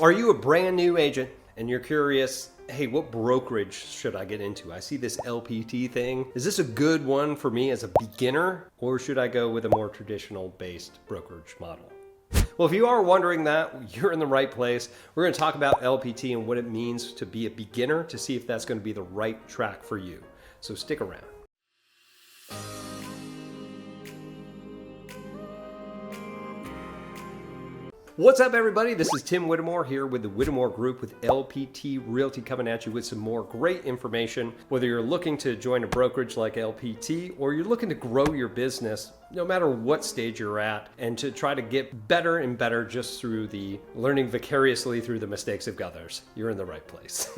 Are you a brand new agent and you're curious, hey, what brokerage should I get into? I see this LPT thing. Is this a good one for me as a beginner, or should I go with a more traditional based brokerage model? Well, if you are wondering that, you're in the right place. We're going to talk about LPT and what it means to be a beginner to see if that's going to be the right track for you. So stick around. What's up, everybody? This is Tim Whittemore here with the Whittemore Group with lpt Realty, coming at you with some more great information. Whether you're looking to join a brokerage like LPT or you're looking to grow your business, no matter what stage you're at, and to try to get better and better just through the learning vicariously through the mistakes of others, you're in the right place.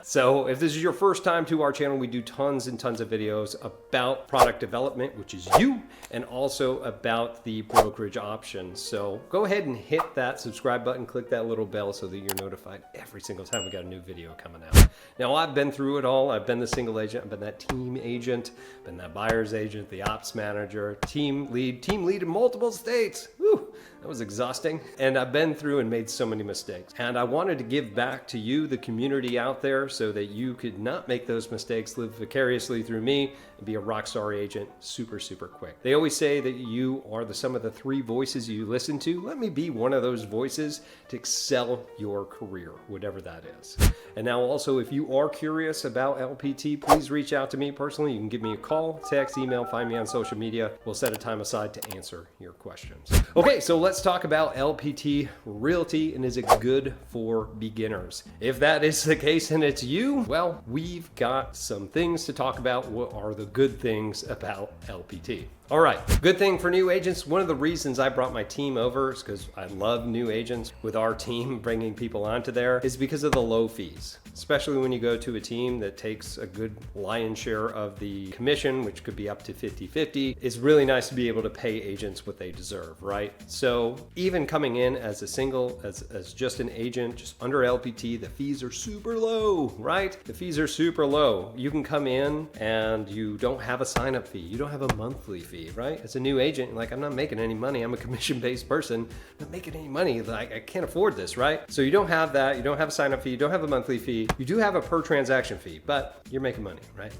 So if this is your first time to our channel, we do tons and tons of videos about product development, which is you, and also about the brokerage options. So go ahead and hit that subscribe button, click that little bell so that you're notified every single time we got a new video coming out. Now, I've been through it all. I've been the single agent, I've been that team agent, been that buyer's agent, the ops manager, team lead in multiple states. Whew, that was exhausting. And I've been through and made so many mistakes. And I wanted to give back to you, the community out there, so that you could not make those mistakes, live vicariously through me, and be a rock star agent super quick. They always say that you are the sum of the three voices you listen to. Let me be one of those voices to excel your career, whatever that is. And now also, if you are curious about LPT, please reach out to me personally. You can give me a call, text, email, find me on social media. We'll set a time aside to answer your questions. Okay, so let's talk about LPT Realty, and is it good for beginners? If that is the case and it's you, well, we've got some things to talk about. What are the good things about LPT? All right, good thing for new agents. One of the reasons I brought my team over is because I love new agents. With our team, bringing people onto there is because of the low fees, especially when you go to a team that takes a good lion's share of the commission, which could be up to 50-50. It's really nice to be able to pay agents what they deserve, right? So even coming in as a single, as just an agent, just under LPT, the fees are super low, right? The fees are super low. You can come in and you don't have a sign-up fee. You don't have a monthly fee. Right? As a new agent, like, I'm not making any money. I'm a commission-based person. I'm not making any money. Like, I can't afford this, right? So you don't have that. You don't have a sign-up fee. You don't have a monthly fee. You do have a per transaction fee, but you're making money, right?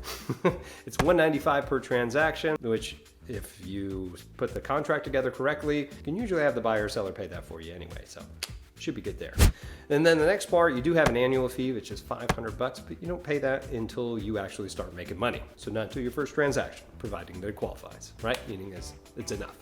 It's $195 per transaction, which, if you put the contract together correctly, you can usually have the buyer or seller pay that for you anyway. So should be good there. And then the next part, you do have an annual fee, which is $500, but you don't pay that until you actually start making money. So not until your first transaction, providing that it qualifies, right? Meaning it's enough,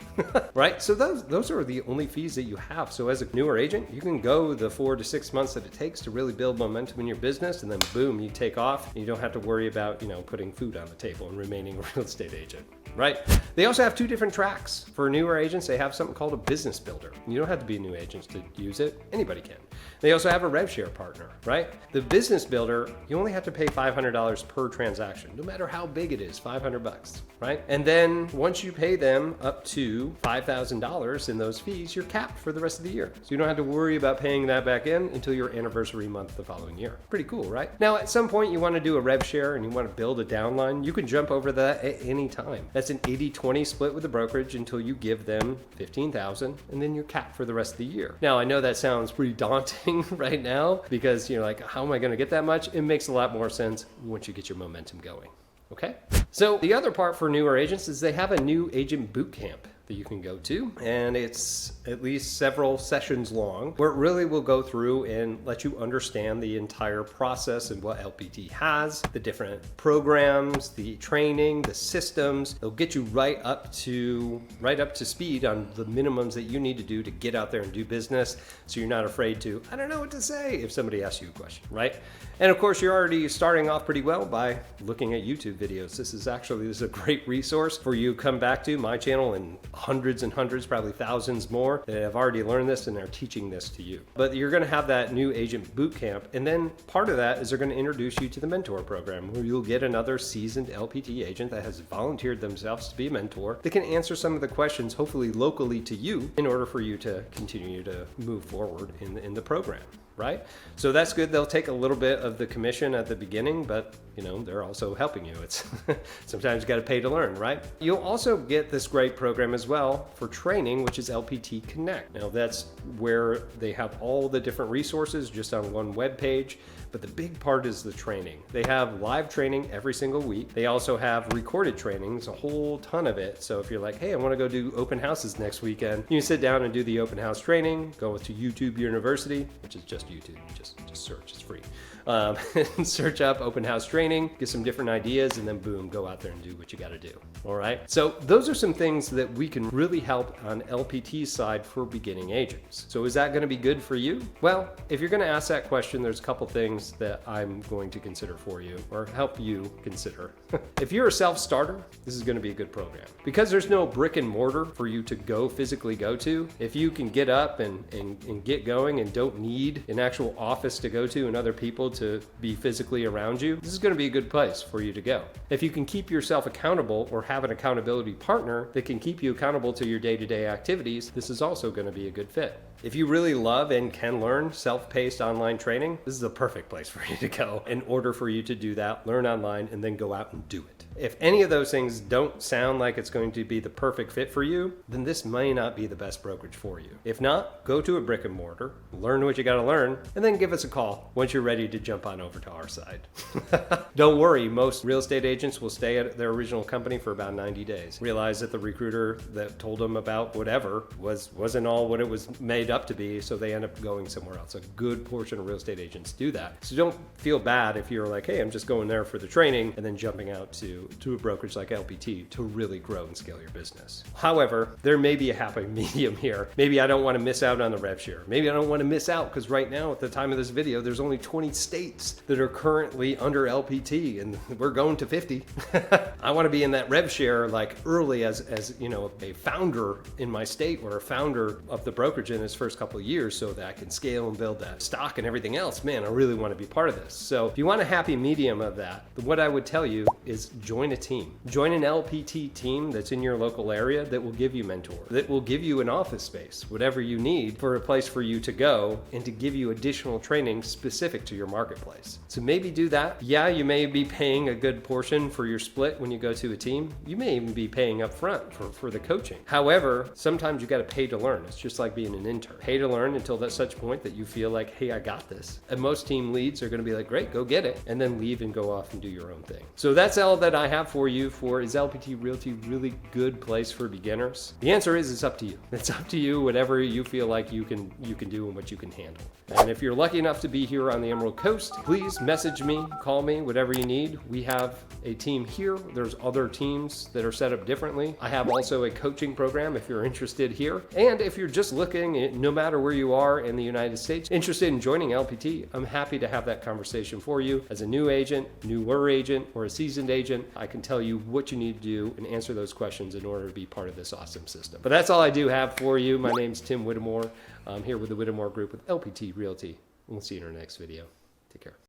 right? So those are the only fees that you have. So as a newer agent, you can go the 4 to 6 months that it takes to really build momentum in your business, and then boom, you take off. And you don't have to worry about, putting food on the table and remaining a real estate agent, right? They also have two different tracks. For newer agents, they have something called a business builder. You don't have to be a new agent to use it. Anybody can. They also have a rev share partner, right? The business builder, you only have to pay $500 per transaction, no matter how big it is, $500, right? And then once you pay them up to $5,000 in those fees, you're capped for the rest of the year. So you don't have to worry about paying that back in until your anniversary month the following year. Pretty cool, right? Now, at some point you want to do a rev share and you want to build a downline, you can jump over that at any time. That's an 80-20 split with the brokerage until you give them $15,000, and then you're capped for the rest of the year. Now, I know that sounds pretty daunting right now, because you're like, how am I going to get that much? It makes a lot more sense once you get your momentum going. Okay. So the other part for newer agents is they have a new agent bootcamp that you can go to, and it's at least several sessions long, where it really will go through and let you understand the entire process and what LPT has, the different programs, the training, the systems. They'll get you right up to speed on the minimums that you need to do to get out there and do business, so you're not afraid to, I don't know what to say, if somebody asks you a question, right? And of course, you're already starting off pretty well by looking at YouTube videos. This is a great resource for you to come back to my channel, and hundreds and hundreds, probably thousands more that have already learned this and are teaching this to you. But you're going to have that new agent bootcamp, and then part of that is they're going to introduce you to the mentor program, where you'll get another seasoned LPT agent that has volunteered themselves to be a mentor that can answer some of the questions, hopefully locally to you, in order for you to continue to move forward in the program. right? So that's good. They'll take a little bit of the commission at the beginning, but you know, they're also helping you. It's sometimes you got to pay to learn, right? You'll also get this great program as well for training, which is LPT Connect. Now that's where they have all the different resources just on one web page. But the big part is the training. They have live training every single week. They also have recorded trainings, a whole ton of it. So if you're like, hey, I want to go do open houses next weekend, you can sit down and do the open house training, go to YouTube University, which is just YouTube, just search, it's free. And search up open house training, get some different ideas, and then boom, go out there and do what you got to do. All right. So those are some things that we can really help on LPT's side for beginning agents. So is that going to be good for you? Well, if you're going to ask that question, there's a couple things that I'm going to consider for you or help you consider. If you're a self-starter, this is going to be a good program because there's no brick and mortar for you to physically go to. If you can get up and get going and don't need an actual office to go to and other people to be physically around you, this is going to be a good place for you to go. If you can keep yourself accountable or have an accountability partner that can keep you accountable to your day-to-day activities, this is also going to be a good fit. If you really love and can learn self-paced online training, this is the perfect place for you to go in order for you to do that, learn online, and then go out and do it. If any of those things don't sound like it's going to be the perfect fit for you, then this may not be the best brokerage for you. If not, go to a brick and mortar, learn what you got to learn, and then give us a call once you're ready to jump on over to our side. Don't worry, most real estate agents will stay at their original company for about 90 days. Realize that the recruiter that told them about whatever wasn't all what it was made up to be, so they end up going somewhere else. A good portion of real estate agents do that. So don't feel bad if you're like, hey, I'm just going there for the training and then jumping out to a brokerage like LPT to really grow and scale your business. However, there may be a happy medium here. Maybe I don't want to miss out on the rev share. Maybe I don't want to miss out because right now at the time of this video, there's only 20 states that are currently under LPT and we're going to 50. I want to be in that rev share like early as you know, a founder in my state or a founder of the brokerage in its first couple of years so that I can scale and build that stock and everything else. Man, I really want to be part of this. So if you want a happy medium of that, what I would tell you is join a team. Join an LPT team that's in your local area that will give you mentors, that will give you an office space, whatever you need for a place for you to go and to give you additional training specific to your marketplace. So maybe do that. Yeah, you may be paying a good portion for your split when you go to a team. You may even be paying up front for the coaching. However, sometimes you got to pay to learn. It's just like being an intern. Pay to learn until that's such point that you feel like, hey, I got this. And most team leads are going to be like, great, go get it, and then leave and go off and do your own thing. So that's all that I have for you for is LPT Realty really good place for beginners? The answer is it's up to you. It's up to you, whatever you feel like you can do and what you can handle. And if you're lucky enough to be here on the Emerald Coast, please message me, call me, whatever you need. We have a team here. There's other teams that are set up differently. I have also a coaching program if you're interested here. And if you're just looking, no matter where you are in the United States, interested in joining LPT, I'm happy to have that conversation for you. As a new agent, newer agent, or a seasoned agent, I can tell you what you need to do and answer those questions in order to be part of this awesome system. But that's all I do have for you. My name's Tim Whittemore. I'm here with the Whittemore Group with LPT Realty. We'll see you in our next video. Take care.